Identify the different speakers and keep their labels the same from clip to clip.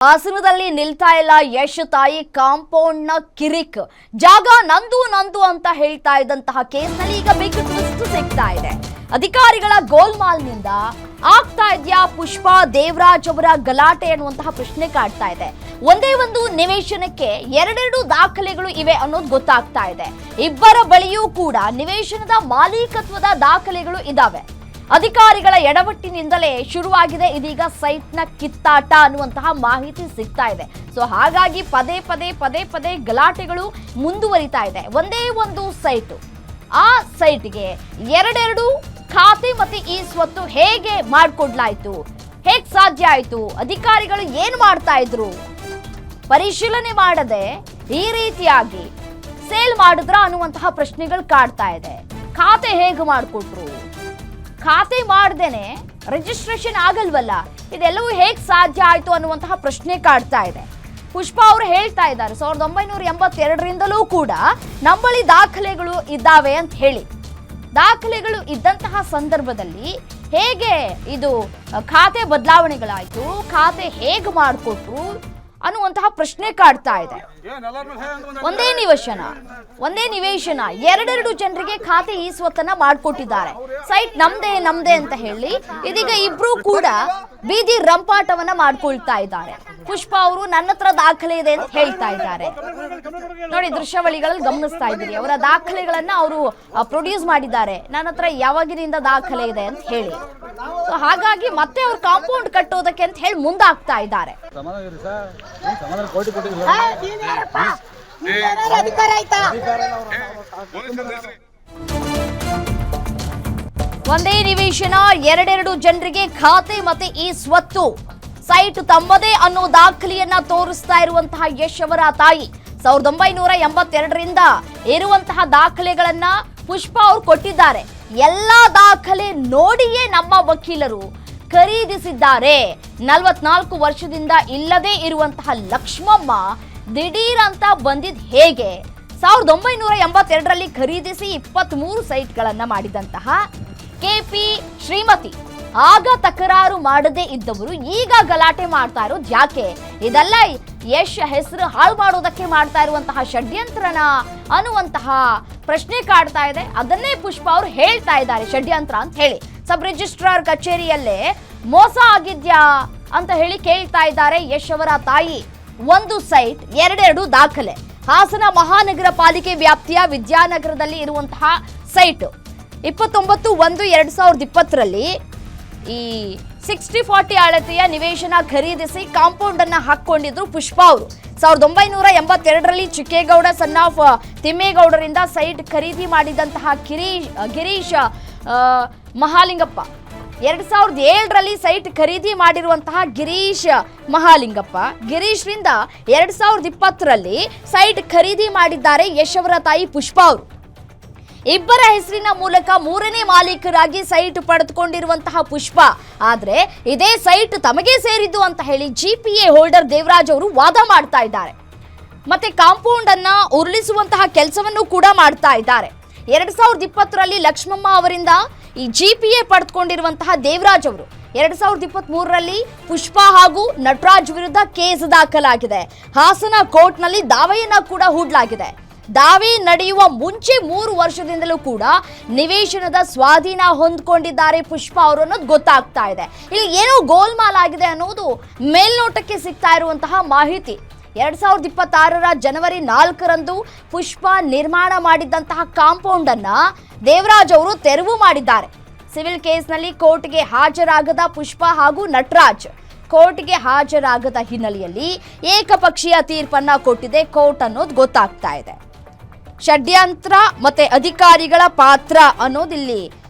Speaker 1: ಹಾಸನದಲ್ಲಿ ನಿಲ್ತಾ ಇಲ್ಲ ಯಶ್ ತಾಯಿ ಕಾಂಪೌಂಡ್ ನ ಕಿರಿಕ್ ಜಾಗ ನಂದು ನಂದು ಅಂತ ಹೇಳ್ತಾ ಇದ್ದಂತಹ ಕೇಸ್ನಲ್ಲಿ ಈಗ ಬಿಗ್ ಟ್ವಿಸ್ಟ್ ಸಿಗ್ತಾ ಇದೆ. ಅಧಿಕಾರಿಗಳ ಗೋಲ್ಮಾಲ್ನಿಂದ ಆಗ್ತಾ ಇದೆಯಾ ಪುಷ್ಪಾ ದೇವರಾಜ್ ಅವರ ಗಲಾಟೆ ಅನ್ನುವಂತಹ ಪ್ರಶ್ನೆ ಕಾಡ್ತಾ ಇದೆ. ಒಂದೇ ಒಂದು ನಿವೇಶನಕ್ಕೆ ಎರಡೆರಡು ದಾಖಲೆಗಳು ಇವೆ ಅನ್ನೋದು ಗೊತ್ತಾಗ್ತಾ ಇದೆ. ಇಬ್ಬರ ಬಳಿಯೂ ಕೂಡ ನಿವೇಶನದ ಮಾಲೀಕತ್ವದ ದಾಖಲೆಗಳು ಇದಾವೆ. ಅಧಿಕಾರಿಗಳ ಎಡವಟ್ಟಿನಿಂದಲೇ ಶುರುವಾಗಿದೆ ಇದೀಗ ಸೈಟ್ನ ಕಿತ್ತಾಟ ಅನ್ನುವಂತಹ ಮಾಹಿತಿ ಸಿಗ್ತಾ ಇದೆ. ಸೊ ಹಾಗಾಗಿ ಪದೇ ಪದೇ ಗಲಾಟೆಗಳು ಮುಂದುವರಿತಾ ಇದೆ. ಒಂದೇ ಒಂದು ಸೈಟು, ಆ ಸೈಟ್ಗೆ ಎರಡೆರಡು ಖಾತೆ ಮತ್ತೆ ಈ ಸ್ವತ್ತು ಹೇಗೆ ಮಾಡಿಕೊಡ್ಲಾಯ್ತು, ಹೇಗೆ ಸಾಧ್ಯ ಆಯ್ತು, ಅಧಿಕಾರಿಗಳು ಏನ್ ಮಾಡ್ತಾ ಇದ್ರು, ಪರಿಶೀಲನೆ ಮಾಡದೆ ಈ ರೀತಿಯಾಗಿ ಸೇಲ್ ಮಾಡಿದ್ರ ಅನ್ನುವಂತಹ ಪ್ರಶ್ನೆಗಳು ಕಾಡ್ತಾ ಇದೆ. ಖಾತೆ ಹೇಗೆ ಮಾಡಿಕೊಟ್ರು, ಖಾತೆ ಮಾಡ್ದೇನೆ ರಿಜಿಸ್ಟ್ರೇಷನ್ ಆಗಲ್ವಲ್ಲ, ಇದೆಲ್ಲವೂ ಹೇಗೆ ಸಾಧ್ಯ ಆಯ್ತು ಅನ್ನುವಂತಹ ಪ್ರಶ್ನೆ ಕಾಡ್ತಾ ಇದೆ. ಪುಷ್ಪಾ ಅವರು ಹೇಳ್ತಾ ಇದ್ದಾರೆ 1982ರಿಂದಲೂ ಕೂಡ ನಂಬಳಿ ದಾಖಲೆಗಳು ಇದ್ದಾವೆ ಅಂತ ಹೇಳಿ. ದಾಖಲೆಗಳು ಇದ್ದಂತಹ ಸಂದರ್ಭದಲ್ಲಿ ಹೇಗೆ ಇದು ಖಾತೆ ಬದಲಾವಣೆಗಳಾಯ್ತು, ಖಾತೆ ಹೇಗೆ ಮಾಡಿಕೊಟ್ರು ಅನ್ನುವಂತಹ ಪ್ರಶ್ನೆ ಕಾಡ್ತಾ ಇದೆ. ಒಂದೇ ನಿವೇಶನ ಎರಡೆರಡು ಜನರಿಗೆ ಖಾತೆ ಈ ಸ್ವತ್ತನ್ನ ಮಾಡಿಕೊಟ್ಟಿದ್ದಾರೆ. ಸೈಟ್ ನಮ್ದೇ ಅಂತ ಹೇಳಿ ಇದೀಗ ಇಬ್ರು ಕೂಡ ಬೀದಿ ರಂಪಾಟವನ್ನ ಮಾಡ್ಕೊಳ್ತಾ ಇದ್ದಾರೆ. ಪುಷ್ಪಾ ಅವರು ನನ್ನ ಹತ್ರ ದಾಖಲೆ ಇದೆ ಅಂತ ಹೇಳ್ತಾ ಇದ್ದಾರೆ. ನೋಡಿ, ದೃಶ್ಯಾವಳಿಗಳಲ್ಲಿ ಗಮನಿಸ್ತಾ ಇದ್ದೀರಿ, ಅವರ ದಾಖಲೆಗಳನ್ನ ಅವರು ಪ್ರೊಡ್ಯೂಸ್ ಮಾಡಿದ್ದಾರೆ. ನನ್ನ ಹತ್ರ ಯಾವಾಗಿನಿಂದ ದಾಖಲೆ ಇದೆ ಅಂತ ಹೇಳಿ. ಹಾಗಾಗಿ ಮತ್ತೆ ಅವ್ರು ಕಾಂಪೌಂಡ್ ಕಟ್ಟೋದಕ್ಕೆ ಅಂತ ಹೇಳಿ ಮುಂದಾಗ್ತಾ ಇದ್ದಾರೆ. ಒಂದೇ ನಿವೇಶನ ಎರಡೆರಡು ಜನರಿಗೆ ಖಾತೆ ಮತ್ತೆ ಈ ಸ್ವತ್ತು ಸೈಟ್ ತಮ್ಮದೇ ಅನ್ನೋ ದಾಖಲೆಯನ್ನ ತೋರಿಸ್ತಾ ಇರುವಂತಹ ಯಶ್ ಅವರ ತಾಯಿ 1982ರಿಂದ ಇರುವಂತಹ ದಾಖಲೆಗಳನ್ನ ಪುಷ್ಪಾ ಅವರು ಕೊಟ್ಟಿದ್ದಾರೆ. ಎಲ್ಲಾ ದಾಖಲೆ ನೋಡಿಯೇ ನಮ್ಮ ವಕೀಲರು ಖರೀದಿಸಿದ್ದಾರೆ. 44 ವರ್ಷದಿಂದ ಇಲ್ಲದೆ ಇರುವಂತಹ ಲಕ್ಷ್ಮಮ್ಮ ದಿಢೀರ್ ಅಂತ ಬಂದಿದ್ ಹೇಗೆ? 1982ರಲ್ಲಿ ಖರೀದಿಸಿ 23 ಸೈಟ್ಗಳನ್ನ ಮಾಡಿದಂತಹ ಕೆಪಿ ಶ್ರೀಮತಿ ಆಗ ತಕರಾರು ಮಾಡದೇ ಇದ್ದವರು ಈಗ ಗಲಾಟೆ ಮಾಡ್ತಾ ಇರೋದು ಯಾಕೆ? ಇದೆಲ್ಲ ಯಶ್ ಹೆಸರು ಹಾಳು ಮಾಡೋದಕ್ಕೆ ಮಾಡ್ತಾ ಇರುವಂತಹ ಷಡ್ಯಂತ್ರನ ಅನ್ನುವಂತಹ ಪ್ರಶ್ನೆ ಕಾಡ್ತಾ ಇದೆ. ಅದನ್ನೇ ಪುಷ್ಪಾ ಅವರು ಹೇಳ್ತಾ ಇದ್ದಾರೆ ಷಡ್ಯಂತ್ರ ಅಂತ ಹೇಳಿ. ಸಬ್ ರಿಜಿಸ್ಟ್ರಾರ್ ಕಚೇರಿಯಲ್ಲೇ ಮೋಸ ಆಗಿದ್ಯಾ ಅಂತ ಹೇಳಿ ಕೇಳ್ತಾ ಇದ್ದಾರೆ ಯಶ್ ಅವರ ತಾಯಿ. ಒಂದು ಸೈಟ್ ಎರಡೆರಡು ದಾಖಲೆ. ಹಾಸನ ಮಹಾನಗರ ಪಾಲಿಕೆ ವ್ಯಾಪ್ತಿಯ ವಿದ್ಯಾನಗರದಲ್ಲಿ ಇರುವಂತಹ ಸೈಟ್ 29/1/2020ರಲ್ಲಿ ಈ 60/40 ಅಳತೆಯ ನಿವೇಶನ ಖರೀದಿಸಿ ಕಾಂಪೌಂಡ್ ಅನ್ನ ಹಾಕೊಂಡಿದ್ರು ಪುಷ್ಪಾ ಅವರು. 1982ರಲ್ಲಿ ಚಿಕ್ಕೇಗೌಡ ಸನ್ ಆಫ್ ತಿಮ್ಮೇಗೌಡರಿಂದ ಸೈಟ್ ಖರೀದಿ ಮಾಡಿದಂತಹ ಗಿರೀಶ್ ಮಹಾಲಿಂಗಪ್ಪ, 2007ರಲ್ಲಿ ಸೈಟ್ ಖರೀದಿ ಮಾಡಿರುವಂತಹ ಗಿರೀಶ್ ಮಹಾಲಿಂಗಪ್ಪ, ಗಿರೀಶ್ರಿಂದ 2020ರಲ್ಲಿ ಸೈಟ್ ಖರೀದಿ ಮಾಡಿದ್ದಾರೆ ಯಶ್ ಅವರ ತಾಯಿ ಪುಷ್ಪಾ ಅವರು. ಇಬ್ಬರ ಹೆಸರಿನ ಮೂಲಕ ಮೂರನೇ ಮಾಲೀಕರಾಗಿ ಸೈಟ್ ಪಡೆದುಕೊಂಡಿರುವಂತಹ ಪುಷ್ಪಾ, ಆದ್ರೆ ಇದೇ ಸೈಟ್ ತಮಗೆ ಸೇರಿದ್ದು ಅಂತ ಹೇಳಿ ಜಿಪಿಎ ಹೋಲ್ಡರ್ ದೇವರಾಜ್ ಅವರು ವಾದ ಮಾಡ್ತಾ ಇದ್ದಾರೆ. ಮತ್ತೆ ಕಾಂಪೌಂಡ್ ಅನ್ನ ಉರುಳಿಸುವಂತಹ ಕೆಲಸವನ್ನು ಕೂಡ ಮಾಡ್ತಾ ಇದ್ದಾರೆ. 2020ರಲ್ಲಿ ಲಕ್ಷ್ಮಮ್ಮ ಅವರಿಂದ ಈ ಜಿಪಿಎ ಪಡೆದುಕೊಂಡಿರುವಂತಹ ದೇವರಾಜ್ ಅವರು 2023ರಲ್ಲಿ ಪುಷ್ಪಾ ಹಾಗೂ ನಟರಾಜ್ ವಿರುದ್ಧ ಕೇಸ್ ದಾಖಲಾಗಿದೆ. ಹಾಸನ ಕೋರ್ಟ್ನಲ್ಲಿ ದಾವೆಯನ್ನ ಕೂಡ ಹೂಡಲಾಗಿದೆ. ದಾವೆ ನಡೆಯುವ ಮುಂಚೆ 3 ವರ್ಷದಿಂದಲೂ ಕೂಡ ನಿವೇಶನದ ಸ್ವಾಧೀನ ಹೊಂದ್ಕೊಂಡಿದ್ದಾರೆ ಪುಷ್ಪಾ ಅವರು ಅನ್ನೋದು ಗೊತ್ತಾಗ್ತಾ ಇದೆ. ಇಲ್ಲಿ ಏನೋ ಗೋಲ್ಮಾಲ್ ಆಗಿದೆ ಅನ್ನೋದು ಮೇಲ್ನೋಟಕ್ಕೆ ಸಿಗ್ತಾ ಇರುವಂತಹ ಮಾಹಿತಿ. 2026ರ ಜನವರಿ 4ರಂದು ಪುಷ್ಪಾ ನಿರ್ಮಾಣ ಮಾಡಿದಂತಹ ಕಾಂಪೌಂಡ್ ಅನ್ನ ದೇವರಾಜ್ ಅವರು ತೆರವು ಮಾಡಿದ್ದಾರೆ. ಸಿವಿಲ್ ಕೇಸ್ನಲ್ಲಿ ಕೋರ್ಟ್ಗೆ ಹಾಜರಾಗದ ಪುಷ್ಪಾ ಹಾಗೂ ನಟರಾಜ್ ಕೋರ್ಟ್ಗೆ ಹಾಜರಾಗದ ಹಿನ್ನೆಲೆಯಲ್ಲಿ ಏಕಪಕ್ಷೀಯ ತೀರ್ಪನ್ನ ಕೊಟ್ಟಿದೆ ಕೋರ್ಟ್ ಅನ್ನೋದು ಗೊತ್ತಾಗ್ತಾ ಇದೆ. ಷಡ್ಯಂತ್ರ ಮತ್ತೆ ಅಧಿಕಾರಿಗಳ ಪಾತ್ರ ಅನ್ನೋದಿಲ್ಲಿ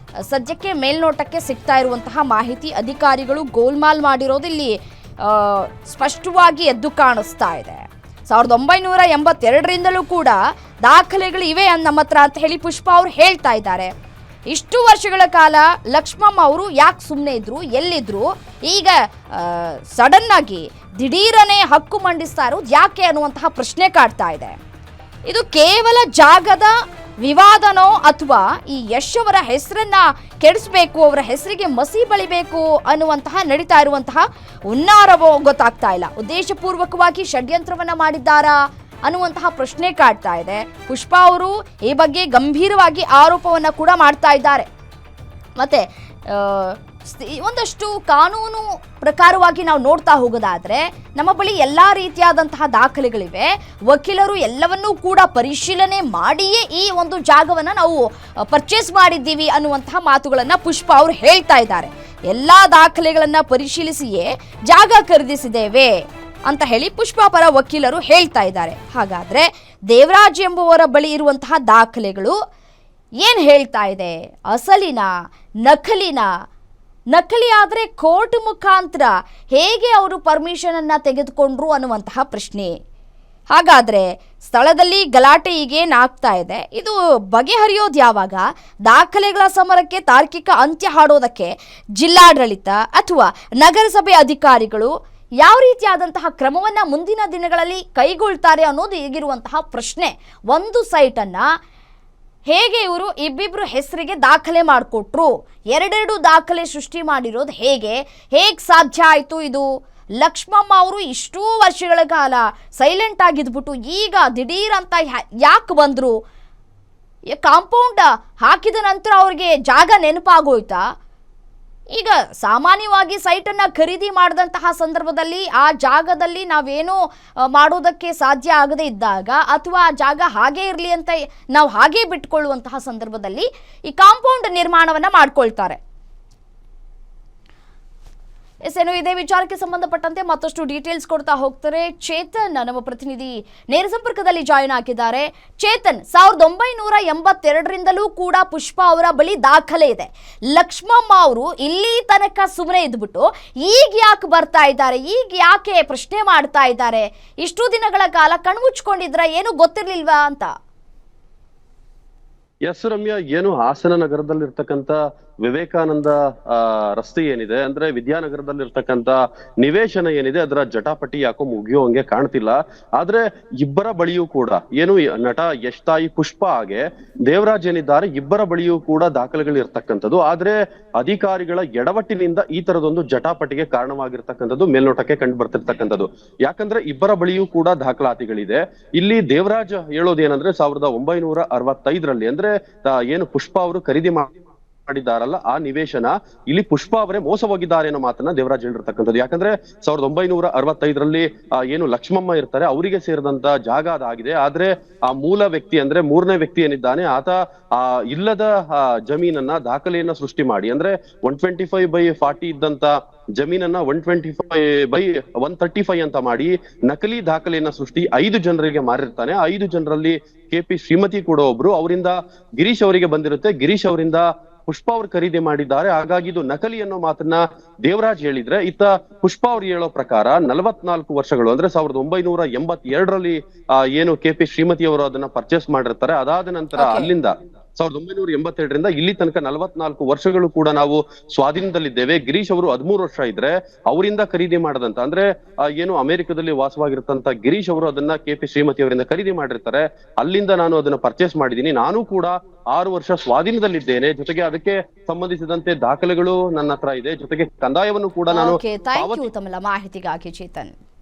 Speaker 1: ಸದ್ಯಕ್ಕೆ ಮೇಲ್ನೋಟಕ್ಕೆ ಸಿಗ್ತಾ ಇರುವಂತಹ ಮಾಹಿತಿ. ಅಧಿಕಾರಿಗಳು ಗೋಲ್ಮಾಲ್ ಮಾಡಿರೋದಿಲ್ಲಿ ಸ್ಪಷ್ಟವಾಗಿ ಎದ್ದು ಕಾಣಿಸ್ತಾ ಇದೆ. 1982ರಿಂದಲೂ ಕೂಡ ದಾಖಲೆಗಳು ಇವೆ ನಮ್ಮ ಹತ್ರ ಅಂತ ಹೇಳಿ ಪುಷ್ಪಾ ಅವರು ಹೇಳ್ತಾ ಇದ್ದಾರೆ. ಇಷ್ಟು ವರ್ಷಗಳ ಕಾಲ ಲಕ್ಷ್ಮಮ್ಮ ಅವರು ಯಾಕೆ ಸುಮ್ಮನೆ ಇದ್ರು, ಎಲ್ಲಿದ್ರು, ಈಗ ಸಡನ್ ಆಗಿ ದಿಢೀರನೆ ಹಕ್ಕು ಮಂಡಿಸ್ತಾ ಇರೋದು ಯಾಕೆ ಅನ್ನುವಂತಹ ಪ್ರಶ್ನೆ ಕಾಡ್ತಾ ಇದೆ. ಇದು ಕೇವಲ ಜಾಗದ ವಿವಾದನೋ ಅಥವಾ ಈ ಯಶ್ ಅವರ ಹೆಸರನ್ನ ಕೆಡಿಸ್ಬೇಕು, ಅವರ ಹೆಸರಿಗೆ ಮಸಿ ಬಳಿಬೇಕು ಅನ್ನುವಂತಹ ನಡೀತಾ ಇರುವಂತಹ ಹುನ್ನಾರವೋ ಗೊತ್ತಾಗ್ತಾ ಇಲ್ಲ. ಉದ್ದೇಶಪೂರ್ವಕವಾಗಿ ಷಡ್ಯಂತ್ರವನ್ನ ಮಾಡಿದ್ದಾರಾ ಅನ್ನುವಂತಹ ಪ್ರಶ್ನೆ ಕಾಡ್ತಾ ಇದೆ. ಪುಷ್ಪಾ ಅವರು ಈ ಬಗ್ಗೆ ಗಂಭೀರವಾಗಿ ಆರೋಪವನ್ನ ಕೂಡ ಮಾಡ್ತಾ ಇದ್ದಾರೆ. ಮತ್ತೆ ಒಂದಷ್ಟು ಕಾನೂನು ಪ್ರಕಾರವಾಗಿ ನಾವು ನೋಡ್ತಾ ಹೋಗೋದಾದ್ರೆ ನಮ್ಮ ಬಳಿ ಎಲ್ಲ ರೀತಿಯಾದಂತಹ ದಾಖಲೆಗಳಿವೆ. ವಕೀಲರು ಎಲ್ಲವನ್ನೂ ಕೂಡ ಪರಿಶೀಲನೆ ಮಾಡಿಯೇ ಈ ಒಂದು ಜಾಗವನ್ನು ನಾವು ಪರ್ಚೇಸ್ ಮಾಡಿದ್ದೀವಿ ಅನ್ನುವಂತಹ ಮಾತುಗಳನ್ನು ಪುಷ್ಪಾ ಅವರು ಹೇಳ್ತಾ ಇದ್ದಾರೆ. ಎಲ್ಲ ದಾಖಲೆಗಳನ್ನು ಪರಿಶೀಲಿಸಿಯೇ ಜಾಗ ಖರೀದಿಸಿದ್ದೇವೆ ಅಂತ ಹೇಳಿ ಪುಷ್ಪಾ ಪರ ವಕೀಲರು ಹೇಳ್ತಾ ಇದ್ದಾರೆ. ಹಾಗಾದ್ರೆ ದೇವರಾಜ್ ಎಂಬುವರ ಬಳಿ ಇರುವಂತಹ ದಾಖಲೆಗಳು ಏನು ಹೇಳ್ತಾ ಇದೆ? ಅಸಲಿನ, ನಕಲಿನ? ನಕಲಿ ಆದರೆ ಕೋರ್ಟ್ ಮುಖಾಂತರ ಹೇಗೆ ಅವರು ಪರ್ಮಿಷನ್ ಅನ್ನ ತೆಗೆದುಕೊಂಡ್ರು ಅನ್ನುವಂತಹ ಪ್ರಶ್ನೆ. ಹಾಗಾದ್ರೆ ಸ್ಥಳದಲ್ಲಿ ಗಲಾಟೆ ಈಗೇನಾಗ್ತಾ ಇದೆ, ಇದು ಬಗೆಹರಿಯೋದು ಯಾವಾಗ? ದಾಖಲೆಗಳ ಸಮರಕ್ಕೆ ತಾರ್ಕಿಕ ಅಂತ್ಯ ಹಾಡೋದಕ್ಕೆ ಜಿಲ್ಲಾಡಳಿತ ಅಥವಾ ನಗರಸಭೆ ಅಧಿಕಾರಿಗಳು ಯಾವ ರೀತಿಯಾದಂತಹ ಕ್ರಮವನ್ನ ಮುಂದಿನ ದಿನಗಳಲ್ಲಿ ಕೈಗೊಳ್ತಾರೆ ಅನ್ನೋದು ಈಗಿರುವಂತಹ ಪ್ರಶ್ನೆ. ಒಂದು ಸೈಟನ್ನ ಹೇಗೆ ಇವರು ಇಬ್ಬಿಬ್ರು ಹೆಸರಿಗೆ ದಾಖಲೆ ಮಾಡಿಕೊಟ್ರು, ಎರಡೆರಡು ದಾಖಲೆ ಸೃಷ್ಟಿ ಮಾಡಿರೋದು ಹೇಗೆ ಸಾಧ್ಯ ಆಯಿತು? ಇದು ಲಕ್ಷ್ಮಮ್ಮ ಅವರು ಇಷ್ಟೂ ವರ್ಷಗಳ ಕಾಲ ಸೈಲೆಂಟ್ ಆಗಿದ್ಬಿಟ್ಟು ಈಗ ದಿಢೀರ್ ಅಂತ ಯಾಕೆ ಬಂದರು? ಕಾಂಪೌಂಡ್ ಹಾಕಿದ ನಂತರ ಅವ್ರಿಗೆ ಜಾಗ ನೆನಪಾಗೋಯ್ತಾ? ಈಗ ಸಾಮಾನ್ಯವಾಗಿ ಸೈಟನ್ನು ಖರೀದಿ ಮಾಡಿದಂತಹ ಸಂದರ್ಭದಲ್ಲಿ ಆ ಜಾಗದಲ್ಲಿ ನಾವೇನೋ ಮಾಡೋದಕ್ಕೆ ಸಾಧ್ಯ ಆಗದೇ ಇದ್ದಾಗ ಅಥವಾ ಆ ಜಾಗ ಹಾಗೇ ಇರಲಿ ಅಂತ ನಾವು ಹಾಗೇ ಬಿಟ್ಕೊಳ್ಳುವಂತಹ ಸಂದರ್ಭದಲ್ಲಿ ಈ ಕಾಂಪೌಂಡ್ ನಿರ್ಮಾಣವನ್ನು ಮಾಡ್ಕೊಳ್ತಾರೆ. ಏನು ಇದೇ ವಿಚಾರಕ್ಕೆ ಸಂಬಂಧಪಟ್ಟಂತೆ ಮತ್ತಷ್ಟು ಡೀಟೇಲ್ಸ್ ಕೊಡ್ತಾ ಹೋಗ್ತಾರೆ ಚೇತನ್, ನಮ್ಮ ಪ್ರತಿನಿಧಿ ನೇರ ಸಂಪರ್ಕದಲ್ಲಿ ಜಾಯಿನ್ ಆಗಿದ್ದಾರೆ. ಚೇತನ್, 1982ರಿಂದಲೂ ಕೂಡ ಪುಷ್ಪಾ ಅವರ ಬಳಿ ದಾಖಲೆ ಇದೆ. ಲಕ್ಷ್ಮಮ್ಮ ಅವರು ಇಲ್ಲಿ ತನಕ ಸುಮ್ಮನೆ ಇದ್ಬಿಟ್ಟು ಈಗ ಯಾಕೆ ಬರ್ತಾ ಇದ್ದಾರೆ, ಈಗ ಯಾಕೆ ಪ್ರಶ್ನೆ ಮಾಡ್ತಾ ಇದ್ದಾರೆ? ಇಷ್ಟು ದಿನಗಳ ಕಾಲ ಕಣ್ಮುಚ್ಕೊಂಡಿದ್ರ, ಏನು ಗೊತ್ತಿರ್ಲಿಲ್ವಾ ಅಂತ?
Speaker 2: ಎಸ್ ರಮ್ಯಾ, ಏನು ಹಾಸನ ನಗರದಲ್ಲಿರ್ತಕ್ಕಂಥ ವಿವೇಕಾನಂದ ರಸ್ತೆ ಏನಿದೆ, ಅಂದ್ರೆ ವಿದ್ಯಾನಗರದಲ್ಲಿರ್ತಕ್ಕಂಥ ನಿವೇಶನ ಏನಿದೆ, ಅದರ ಜಟಾಪಟಿ ಯಾಕೋ ಮುಗಿಯುವಂಗೆ ಕಾಣ್ತಿಲ್ಲ. ಆದ್ರೆ ಇಬ್ಬರ ಬಳಿಯೂ ಕೂಡ ಏನು ನಟ ಯಶ್ ತಾಯಿ ಪುಷ್ಪಾ ಹಾಗೆ ದೇವರಾಜ್ ಏನಿದ್ದಾರೆ, ಇಬ್ಬರ ಬಳಿಯೂ ಕೂಡ ದಾಖಲೆಗಳಿರ್ತಕ್ಕಂಥದ್ದು. ಆದ್ರೆ ಅಧಿಕಾರಿಗಳ ಎಡವಟ್ಟಿನಿಂದ ಈ ತರದೊಂದು ಜಟಾಪಟಿಗೆ ಕಾರಣವಾಗಿರ್ತಕ್ಕಂಥದ್ದು ಮೇಲ್ನೋಟಕ್ಕೆ ಕಂಡು ಬರ್ತಿರ್ತಕ್ಕಂಥದ್ದು. ಯಾಕಂದ್ರೆ ಇಬ್ಬರ ಬಳಿಯೂ ಕೂಡ ದಾಖಲಾತಿಗಳಿದೆ. ಇಲ್ಲಿ ದೇವರಾಜ್ ಹೇಳೋದೇನಂದ್ರೆ 1965ರಲ್ಲಿ ಅಂದ್ರೆ ಏನು ಪುಷ್ಪಾ ಅವರು ಖರೀದಿ ಮಾಡಿದ್ದಾರಲ್ಲ ಆ ನಿವೇಶನ, ಇಲ್ಲಿ ಪುಷ್ಪಾ ಅವರೇ ಮೋಸ ಹೋಗಿದ್ದಾರೆ ಅನ್ನೋ ಮಾತನ್ನ ದೇವರಾಜ್ ಹೇಳಿರ್ತಕ್ಕಂಥದ್ದು. ಯಾಕಂದ್ರೆ 1965ರಲ್ಲಿ ಏನು ಲಕ್ಷ್ಮಮ್ಮ ಇರ್ತಾರೆ ಅವರಿಗೆ ಸೇರಿದಂತ ಜಾಗ ಅದಾಗಿದೆ. ಆದ್ರೆ ಆ ಮೂಲ ವ್ಯಕ್ತಿ ಅಂದ್ರೆ ಮೂರನೇ ವ್ಯಕ್ತಿ ಏನಿದ್ದಾನೆ ಆತ ಆ ಇಲ್ಲದ ಜಮೀನನ್ನ ದಾಖಲೆಯನ್ನ ಸೃಷ್ಟಿ ಮಾಡಿ, ಅಂದ್ರೆ 125/40 ಇದ್ದಂತ ಜಮೀನನ್ನ 125/135 ಅಂತ ಮಾಡಿ ನಕಲಿ ದಾಖಲೆಯನ್ನ ಸೃಷ್ಟಿ 5 ಜನರಿಗೆ ಮಾರಿರ್ತಾನೆ. 5 ಜನರಲ್ಲಿ KP ಶ್ರೀಮತಿ ಕೂಡ ಒಬ್ರು. ಅವರಿಂದ ಗಿರೀಶ್ ಅವರಿಗೆ ಬಂದಿರುತ್ತೆ, ಗಿರೀಶ್ ಅವರಿಂದ ಪುಷ್ಪಾ ಅವರು ಖರೀದಿ ಮಾಡಿದ್ದಾರೆ. ಹಾಗಾಗಿ ಇದು ನಕಲಿ ಅನ್ನೋ ಮಾತನ್ನ ದೇವರಾಜ್ ಹೇಳಿದ್ರೆ, ಇತ್ತ ಪುಷ್ಪಾ ಅವ್ರು ಹೇಳೋ ಪ್ರಕಾರ 44 ವರ್ಷಗಳು ಅಂದ್ರೆ 1982ರಲ್ಲಿ ಏನು KP ಶ್ರೀಮತಿ ಅವರು ಅದನ್ನ ಪರ್ಚೇಸ್ ಮಾಡಿರ್ತಾರೆ. ಅದಾದ ನಂತರ ಅಲ್ಲಿಂದ 1982ರಿಂದ ಇಲ್ಲಿ ತನಕ 44 ವರ್ಷಗಳು ಕೂಡ ನಾವು ಸ್ವಾಧೀನದಲ್ಲಿದ್ದೇವೆ. ಗಿರೀಶ್ ಅವರು 13 ವರ್ಷ ಇದ್ರೆ ಅವರಿಂದ ಖರೀದಿ ಮಾಡದಂತ ಅಂದ್ರೆ ಏನು ಅಮೆರಿಕದಲ್ಲಿ ವಾಸವಾಗಿರ್ತಂತ ಗಿರೀಶ್ ಅವರು ಅದನ್ನ KP ಶ್ರೀಮತಿ ಅವರಿಂದ ಖರೀದಿ ಮಾಡಿರ್ತಾರೆ. ಅಲ್ಲಿಂದ ನಾನು ಅದನ್ನ ಪರ್ಚೇಸ್ ಮಾಡಿದ್ದೀನಿ. ನಾನು ಕೂಡ 6 ವರ್ಷ ಸ್ವಾಧೀನದಲ್ಲಿದ್ದೇನೆ. ಜೊತೆಗೆ ಅದಕ್ಕೆ ಸಂಬಂಧಿಸಿದಂತೆ ದಾಖಲೆಗಳು ನನ್ನ ಹತ್ರ ಇದೆ. ಜೊತೆಗೆ ಕಂದಾಯವನ್ನು ಕೂಡ ನಾನು
Speaker 1: ಮಾಹಿತಿಗಾಗಿ ಚೇತನ್.